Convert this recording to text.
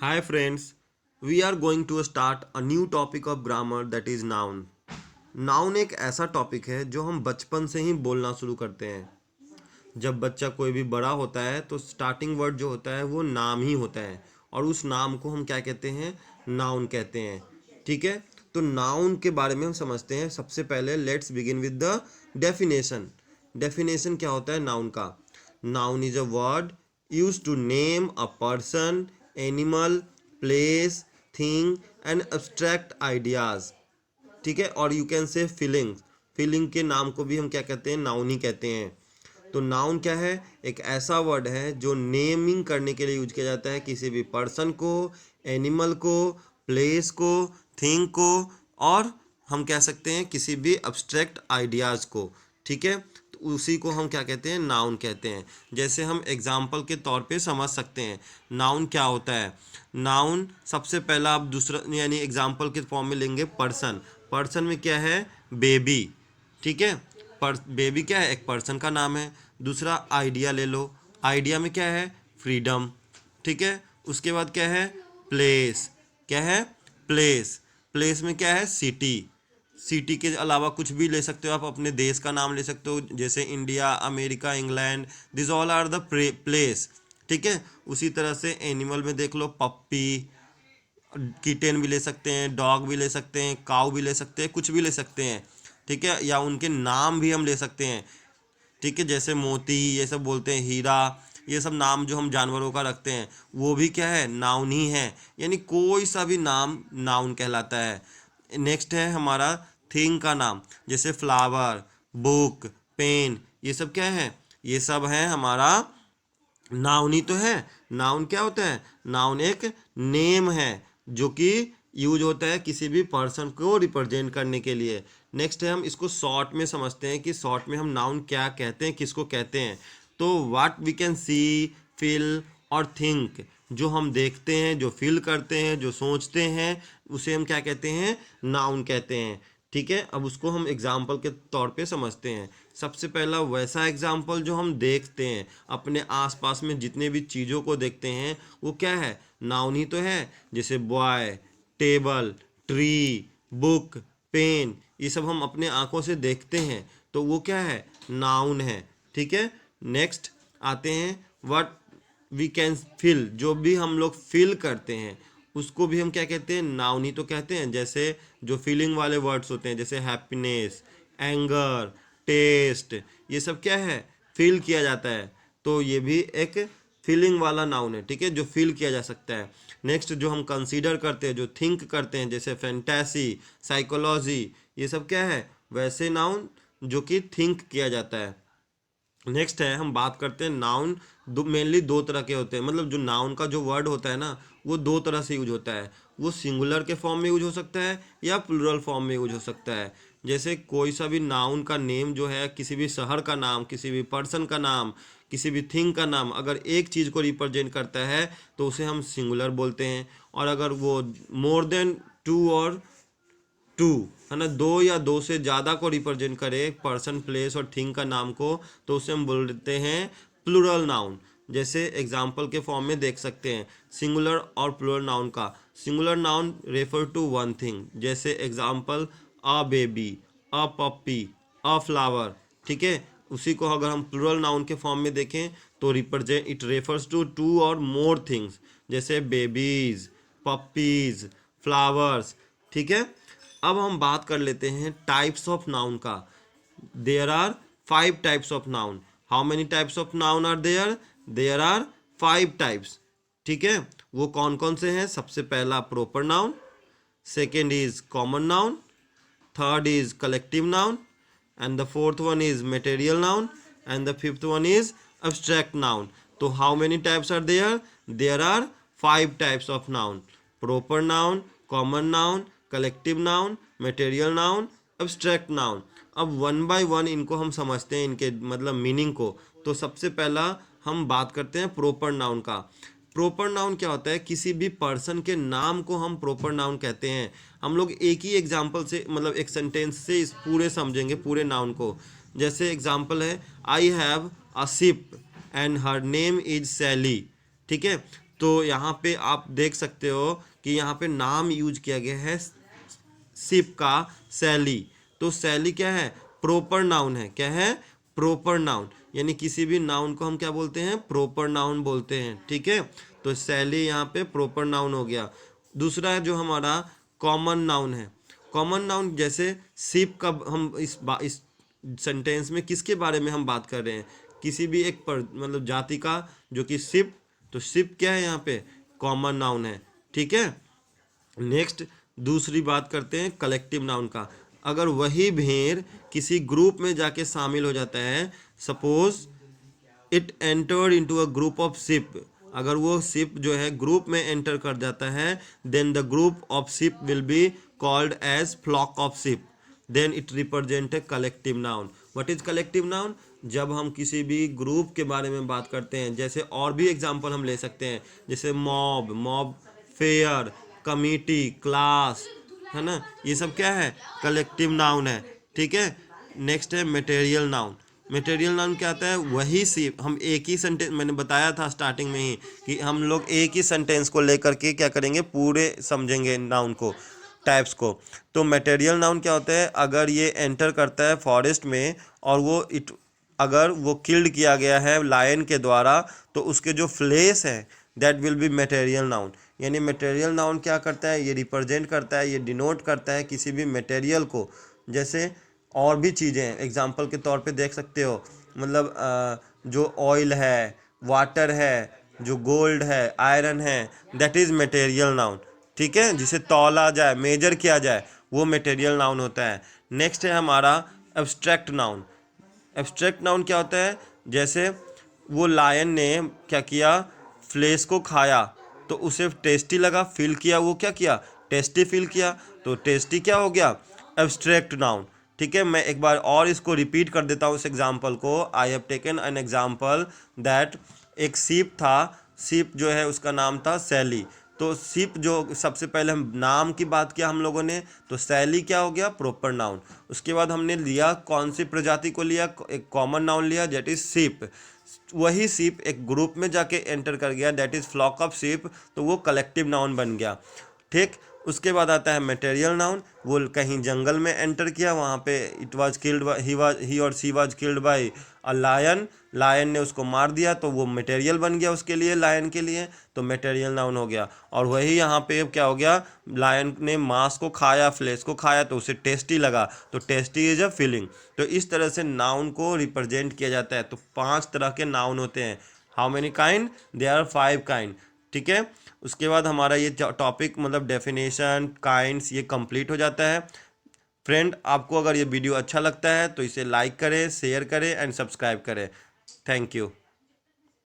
Hi friends, we are going to start a new topic of grammar that is noun. Noun एक ऐसा topic है जो हम बचपन से ही बोलना शुरू करते हैं। जब बच्चा कोई भी बड़ा होता है तो स्टार्टिंग वर्ड जो होता है वो नाम ही होता है और उस नाम को हम क्या कहते हैं, नाउन कहते हैं। ठीक है, तो नाउन के बारे में हम समझते हैं। सबसे पहले let's begin with the definition. Definition क्या होता है नाउन का? Noun is a word use to name a person, animal, place, thing and abstract ideas. ठीक है, और you can say feeling. Feeling के नाम को भी हम क्या कहते हैं, नाउन ही कहते हैं। तो नाउन क्या है? एक ऐसा वर्ड है जो नेमिंग करने के लिए यूज किया जाता है किसी भी पर्सन को, एनिमल को, प्लेस को, थिंग को, और हम कह सकते हैं किसी भी अब्स्ट्रैक्ट आइडियाज़ को। ठीक है, तो उसी को हम क्या कहते हैं, नाउन कहते हैं। जैसे हम एग्जाम्पल के तौर पे समझ सकते हैं नाउन क्या होता है। नाउन सबसे पहला आप दूसरा यानी एग्जाम्पल के फॉर्म में लेंगे पर्सन। पर्सन में क्या है? बेबी। ठीक है, पर बेबी क्या है? एक पर्सन का नाम है। दूसरा आइडिया ले लो। आइडिया में क्या है? फ्रीडम। ठीक है, उसके बाद क्या है? प्लेस। क्या है? प्लेस। प्लेस में क्या है? सिटी। सिटी के अलावा कुछ भी ले सकते हो आप, अपने देश का नाम ले सकते हो जैसे India, America, England. This all are the place. ठीक है, उसी तरह से एनिमल में देख लो, पप्पी, किटेन भी ले सकते हैं, डॉग भी ले सकते हैं, काऊ भी ले सकते हैं, कुछ भी ले सकते हैं। ठीक है, या उनके नाम भी हम ले सकते हैं। ठीक है, जैसे मोती, ये सब बोलते हैं, हीरा, ये सब नाम जो हम जानवरों का रखते हैं वो भी क्या है, नाउन ही है। यानी कोई सा भी नाम नाउन कहलाता है। नेक्स्ट है हमारा थिंग का नाम, जैसे फ्लावर, बुक, पेन, ये सब क्या है? ये सब है हमारा नाउन ही तो है। नाउन क्या होता है? नाउन एक नेम है जो कि यूज होता है किसी भी पर्सन को रिप्रेजेंट करने के लिए। नेक्स्ट है हम इसको शॉर्ट में समझते हैं कि शॉर्ट में हम नाउन क्या कहते हैं, किसको कहते हैं। तो what we can see, feel और थिंक, जो हम देखते हैं, जो फील करते हैं, जो सोचते हैं, उसे हम क्या कहते हैं, नाउन कहते हैं। ठीक है, अब उसको हम एग्जाम्पल के तौर पे समझते हैं। सबसे पहला वैसा एग्जाम्पल जो हम देखते हैं, अपने आसपास में जितने भी चीज़ों को देखते हैं वो क्या है, नाउन ही तो है। जैसे boy, table, tree, book, pen, ये सब हम अपने आंखों से देखते हैं तो वो क्या है, नाउन है। ठीक है, नेक्स्ट आते हैं व्हाट वी कैन फील, जो भी हम लोग फील करते हैं उसको भी हम क्या कहते हैं, नाउन ही तो कहते हैं। जैसे जो फीलिंग वाले वर्ड्स होते हैं जैसे हैप्पीनेस, एंगर, टेस्ट, ये सब क्या है, फील किया जाता है। तो ये भी एक फीलिंग वाला नाउन है। ठीक है, जो फील किया जा सकता है। नेक्स्ट जो हम कंसीडर करते हैं, जो थिंक करते हैं, जैसे फैंटेसी, साइकोलॉजी, ये सब क्या है, वैसे नाउन जो कि थिंक किया जाता है। नेक्स्ट है हम बात करते हैं नाउन मेनली दो तरह के होते हैं। मतलब जो नाउन का जो वर्ड होता है ना वो दो तरह से यूज होता है। वो सिंगुलर के फॉर्म में यूज हो सकता है या प्लूरल फॉर्म में यूज हो सकता है। जैसे कोई सा भी नाउन का नेम जो है, किसी भी शहर का नाम, किसी भी पर्सन का नाम, किसी भी थिंग का नाम, अगर एक चीज़ को रिप्रेजेंट करता है तो उसे हम सिंगुलर बोलते हैं। और अगर वो मोर देन टू और टू, है ना, दो या दो से ज़्यादा को रिप्रेजेंट करे पर्सन, प्लेस और थिंग का नाम को, तो उसे हम बोलते हैं प्लूरल नाउन। जैसे एग्जाम्पल के फॉर्म में देख सकते हैं सिंगुलर और प्लूरल नाउन का। Singular noun refer to one thing, जैसे example a baby, a puppy, a flower. ठीक है, उसी को अगर हम प्लूरल नाउन के फॉर्म में देखें तो represent it refers to two और मोर थिंग्स, जैसे बेबीज, पप्पीज, फ्लावर्स। ठीक है, अब हम बात कर लेते हैं टाइप्स ऑफ नाउन का। There are 5 types of noun. How many types of noun are there? There are 5 types. ठीक है, वो कौन कौन से हैं? सबसे पहला proper noun, second is common noun, third is collective noun, and the fourth one is material noun, and the fifth one is abstract noun. तो how many types are there? There are 5 types of noun. Proper noun, common noun, collective noun, material noun, abstract noun. अब one by one इनको हम समझते हैं, इनके मतलब meaning को। तो सबसे पहला हम बात करते हैं प्रोपर नाउन का। प्रॉपर नाउन क्या होता है? किसी भी पर्सन के नाम को हम प्रॉपर नाउन कहते हैं। हम लोग एक ही एग्जाम्पल से, मतलब एक सेंटेंस से इस पूरे समझेंगे पूरे नाउन को। जैसे एग्जाम्पल है, I have a ship and her name is Sally. ठीक है, तो यहाँ पे आप देख सकते हो कि यहाँ पे नाम यूज किया गया है शिप का, सैली। तो सैली क्या है? प्रॉपर नाउन है। क्या है? Proper noun. यानी किसी भी नाउन को हम क्या बोलते हैं? प्रॉपर नाउन बोलते हैं। ठीक है, तो सैली यहाँ पे प्रॉपर नाउन हो गया। दूसरा है जो हमारा कॉमन नाउन है। कॉमन नाउन जैसे शिप का, हम इस सेंटेंस में किसके बारे में हम बात कर रहे हैं? किसी भी एक मतलब जाति का, जो कि शिप। तो शिप क्या है? यहाँ पे कॉमन नाउन है। ठीक है, नेक्स्ट दूसरी बात करते हैं कलेक्टिव नाउन का। अगर वही भेड़ किसी ग्रुप में जाके शामिल हो जाता है, suppose it entered into a group of ship, अगर वो शिप जो है ग्रुप में एंटर कर जाता है, then the group of ship will be called as flock of ship, then it represent a collective noun. What is collective noun? जब हम किसी भी ग्रुप के बारे में बात करते हैं, जैसे और भी एग्जांपल हम ले सकते हैं, जैसे मॉब, फेयर, कमिटी, क्लास, है ना, ये सब क्या है? कलेक्टिव नाउन है। ठीक है, नेक्स्ट है मटेरियल नाउन। मटेरियल नाउन क्या आता है? वही सी हम एक ही सेंटेंस, मैंने बताया था स्टार्टिंग में ही कि हम लोग एक ही सेंटेंस को लेकर के क्या करेंगे, पूरे समझेंगे नाउन को, टाइप्स को। तो मटेरियल नाउन क्या होता है? अगर ये एंटर करता है फॉरेस्ट में और अगर वो किल्ड किया गया है लायन के द्वारा, तो उसके जो फ्लेश है that will be material noun. यानी मटेरियल नाउन क्या करता है? ये रिप्रेजेंट करता है, ये डिनोट करता है किसी भी मटेरियल को। जैसे और भी चीज़ें एग्जांपल के तौर पे देख सकते हो, मतलब जो ऑयल है, वाटर है, जो गोल्ड है, आयरन है, दैट इज़ मटेरियल नाउन। ठीक है, जिसे तौला जाए, मेजर किया जाए, वो मटेरियल नाउन होता है। नेक्स्ट है हमारा एब्स्ट्रैक्ट नाउन। एब्स्ट्रैक्ट नाउन क्या होता है? जैसे वो लायन ने क्या किया, फ्लेश को खाया, तो उसे टेस्टी लगा, फील किया, वो क्या किया, टेस्टी फील किया, तो टेस्टी क्या हो गया, एब्स्ट्रैक्ट नाउन। ठीक है, मैं एक बार और इसको रिपीट कर देता हूँ इस एग्जाम्पल को। I have taken an example that एक सीप था, सीप जो है उसका नाम था सैली। तो सीप जो सबसे पहले हम नाम की बात किया हम लोगों ने, तो सैली क्या हो गया, प्रॉपर नाउन। उसके बाद हमने लिया कौन सी प्रजाति को लिया, एक कॉमन नाउन लिया दैट इज सीप। वही सीप एक ग्रुप में जाके एंटर कर गया दैट इज फ्लॉक ऑफ सीप, तो वो कलेक्टिव नाउन बन गया। ठीक, उसके बाद आता है मटेरियल नाउन। वो कहीं जंगल में एंटर किया, वहाँ पे इट वाज किल्ड, ही और she was killed by a lion, lion ने उसको मार दिया, तो वो मटेरियल बन गया उसके लिए, लायन के लिए, तो मटेरियल नाउन हो गया। और वही यहाँ पे क्या हो गया, लायन ने मांस को खाया, फ्लेश को खाया, तो उसे टेस्टी लगा, तो टेस्टी इज अ फीलिंग। तो इस तरह से नाउन को रिप्रेजेंट किया जाता है। तो 5 तरह के नाउन होते हैं। How many kind? There are 5 kind. ठीक है, उसके बाद हमारा ये टॉपिक मतलब डेफिनेशन, काइंड्स, ये कंप्लीट हो जाता है। फ्रेंड, आपको अगर ये वीडियो अच्छा लगता है तो इसे लाइक करें, शेयर करें एंड सब्सक्राइब करें। Thank you.